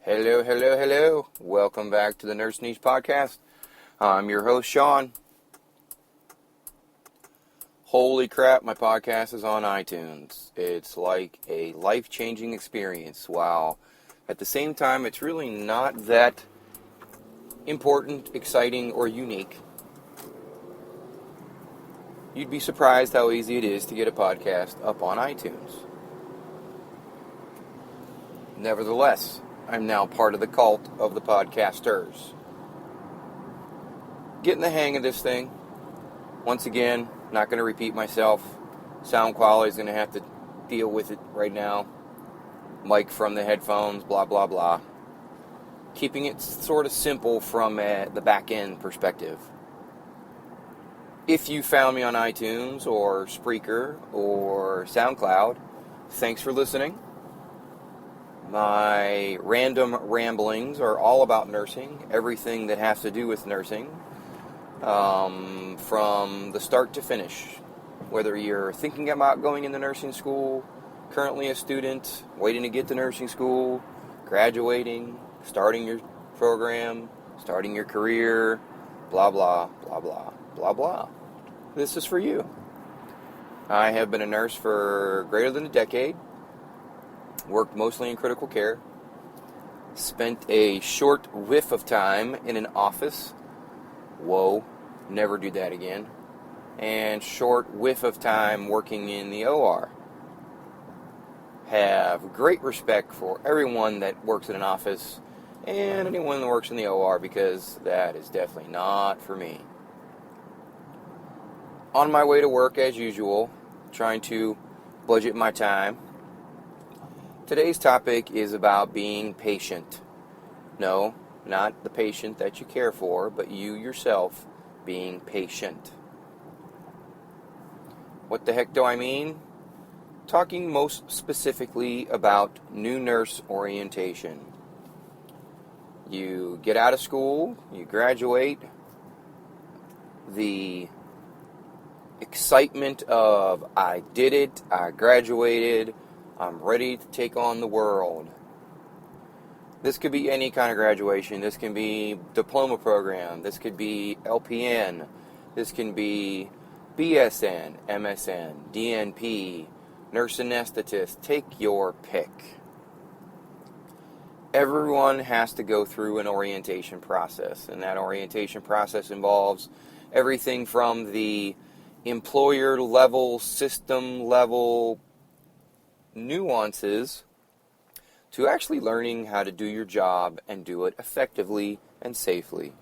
Hello, hello, hello. Welcome back to the Nurse Niche Podcast. I'm your host, Sean. Holy crap, my podcast is on iTunes. It's like a life-changing experience, while at the same time, it's really not that important, exciting, or unique. You'd be surprised how easy it is to get a podcast up on iTunes. Nevertheless, I'm now part of the cult of the podcasters. Getting the hang of this thing. Once again, not going to repeat myself. Sound quality is going to have to deal with it right now. Mic from the headphones, blah, blah, blah. Keeping it sort of simple from the back end perspective. If you found me on iTunes or Spreaker or SoundCloud, thanks for listening. My random ramblings are all about nursing, everything that has to do with nursing, from the start to finish. Whether you're thinking about going into nursing school, currently a student, waiting to get to nursing school, graduating, starting your program, starting your career, blah, blah, blah, blah, blah, blah. This is for you. I have been a nurse for greater than a decade. Worked mostly in critical care. Spent a short whiff of time in an office. Whoa, never do that again. And short whiff of time working in the OR. Have great respect for everyone that works in an office and anyone that works in the OR, because that is definitely not for me. On my way to work as usual, trying to budget my time. Today's topic is about being patient. No, not the patient that you care for, but you yourself being patient. What the heck do I mean? Talking most specifically about new nurse orientation. You get out of school, you graduate, the excitement of I did it, I graduated, I'm ready to take on the world. This could be any kind of graduation. This can be diploma program. This could be LPN. This can be BSN, MSN, DNP, nurse anesthetist. Take your pick. Everyone has to go through an orientation process, and that orientation process involves everything from the employer level, system level nuances to actually learning how to do your job and do it effectively and safely.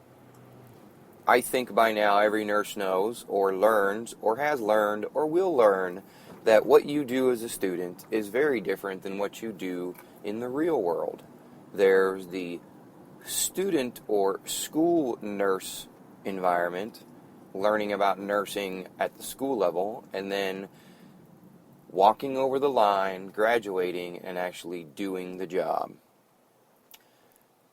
I think by now every nurse knows or learns or has learned or will learn that what you do as a student is very different than what you do in the real world. There's the student or school nurse environment, learning about nursing at the school level, and then walking over the line, graduating, and actually doing the job.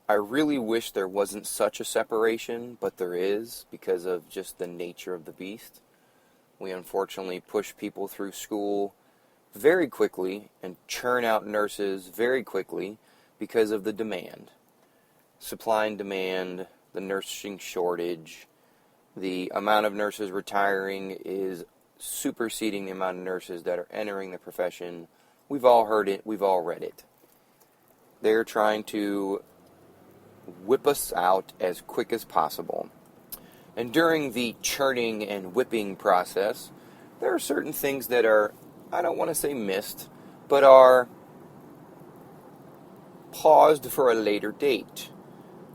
I really wish there wasn't such a separation, but there is, because of just the nature of the beast. We unfortunately push people through school very quickly and churn out nurses very quickly because of the demand. Supply and demand, the nursing shortage, the amount of nurses retiring is superseding the amount of nurses that are entering the profession. We've all heard it. We've all read it. They're trying to whip us out as quick as possible. And during the churning and whipping process, there are certain things that are, I don't want to say missed, but are paused for a later date.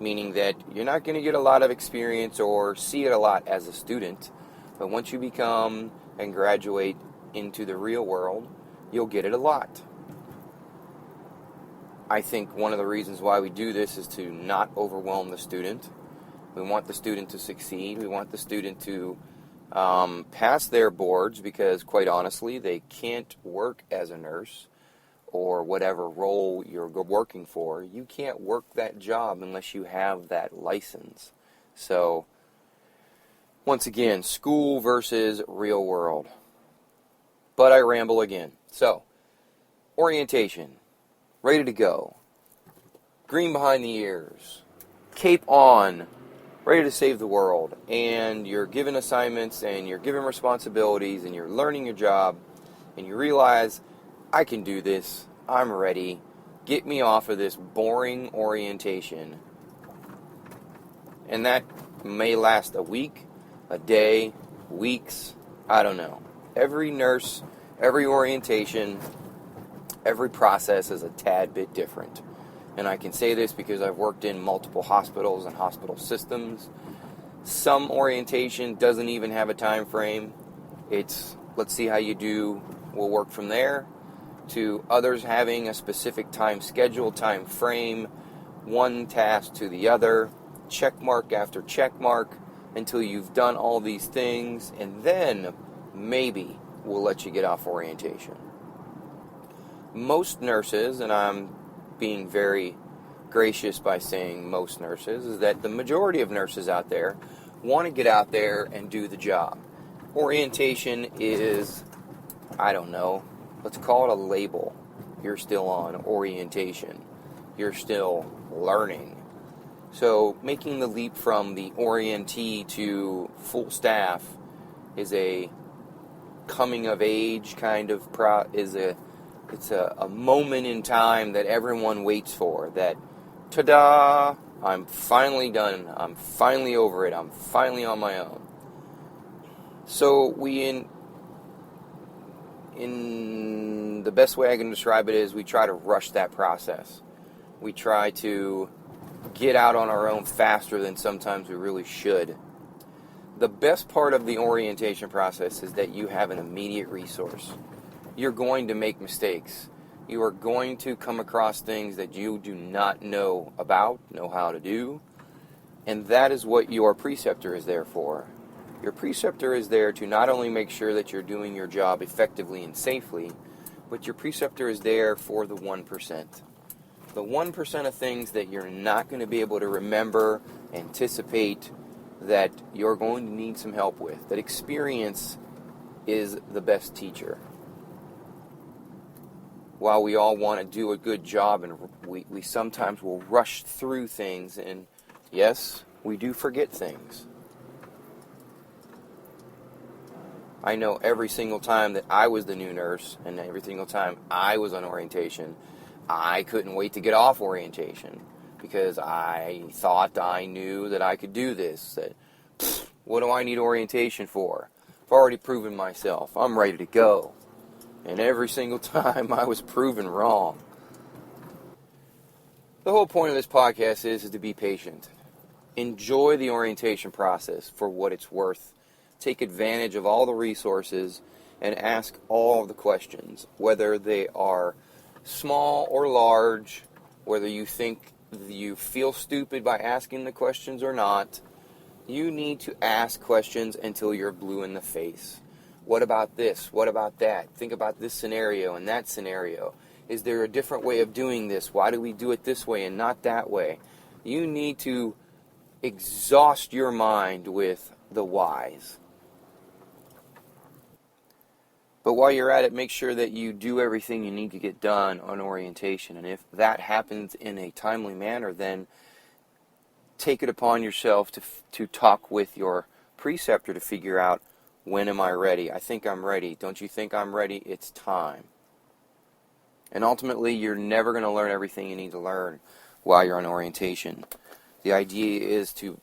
Meaning that you're not going to get a lot of experience or see it a lot as a student. But once you become and graduate into the real world, you'll get it a lot. I think one of the reasons why we do this is to not overwhelm the student. We want the student to succeed. We want the student to pass their boards, because quite honestly, they can't work as a nurse or whatever role you're working for. You can't work that job unless you have that license. So, once again, school versus real world. But I ramble again. So, orientation. Ready to go. green behind the ears, cape on, ready to save the world, and you're given assignments and you're given responsibilities and you're learning your job and you realize, I can do this, I'm ready, get me off of this boring orientation. And that may last a week, a day, weeks, I don't know. Every nurse, every orientation, every process is a tad bit different. And I can say this because I've worked in multiple hospitals and hospital systems. Some orientation doesn't even have a time frame. It's, let's see how you do, we'll work from there, to others having a specific time schedule, time frame, one task to the other, check mark after check mark, until you've done all these things, and then maybe we'll let you get off orientation. Most nurses, and I'm being very gracious by saying most nurses, is that the majority of nurses out there want to get out there and do the job. Orientation is, I don't know, let's call it a label. You're still on orientation. You're still learning. So making the leap from the orientee to full staff is a coming of age kind of it's a moment in time that everyone waits for, that, ta-da, I'm finally done, I'm finally over it, I'm finally on my own. So we, in the best way I can describe it is, we try to rush that process. We try to get out on our own faster than sometimes we really should. The best part of the orientation process is that you have an immediate resource. You're going to make mistakes. You are going to come across things that you do not know about, know how to do, and that is what your preceptor is there for. Your preceptor is there to not only make sure that you're doing your job effectively and safely, but your preceptor is there for the 1%. The 1% of things that you're not going to be able to remember, anticipate, that you're going to need some help with. That experience is the best teacher. While we all want to do a good job, and we sometimes will rush through things, and yes, we do forget things. I know every single time that I was the new nurse, and every single time I was on orientation, I couldn't wait to get off orientation, because I thought I knew that I could do this. That, what do I need orientation for? I've already proven myself. I'm ready to go. And every single time I was proven wrong. The whole point of this podcast is to be patient. Enjoy the orientation process for what it's worth. Take advantage of all the resources and ask all of the questions, whether they are small or large, whether you think you feel stupid by asking the questions or not. You need to ask questions until you're blue in the face. What about this? What about that? Think about this scenario and that scenario. Is there a different way of doing this? Why do we do it this way and not that way? You need to exhaust your mind with the whys. But while you're at it, make sure that you do everything you need to get done on orientation. And if that happens in a timely manner, then take it upon yourself to talk with your preceptor to figure out, when am I ready? I think I'm ready. Don't you think I'm ready? It's time. And ultimately, you're never going to learn everything you need to learn while you're on orientation. The idea is to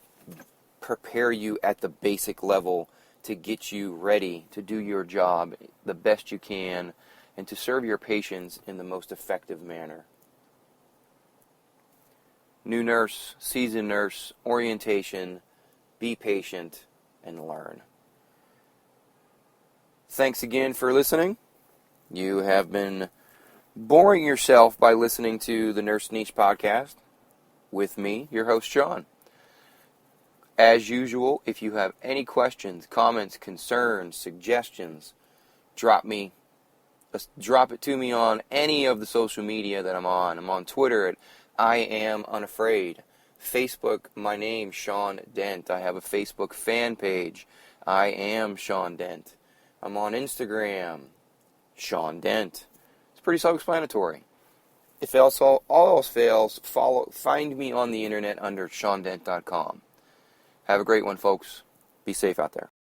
prepare you at the basic level to get you ready to do your job the best you can and to serve your patients in the most effective manner. New nurse, seasoned nurse, orientation, be patient, and learn. Thanks again for listening. You have been boring yourself by listening to the Nurse Niche podcast with me, your host, Sean. As usual, if you have any questions, comments, concerns, suggestions, drop it to me on any of the social media that I'm on. I'm on Twitter at I Am Unafraid. Facebook, my name, Sean Dent. I have a Facebook fan page. I am Sean Dent. I'm on Instagram, Sean Dent. It's pretty self-explanatory. If also all else fails, find me on the internet under SeanDent.com. Have a great one, folks. Be safe out there.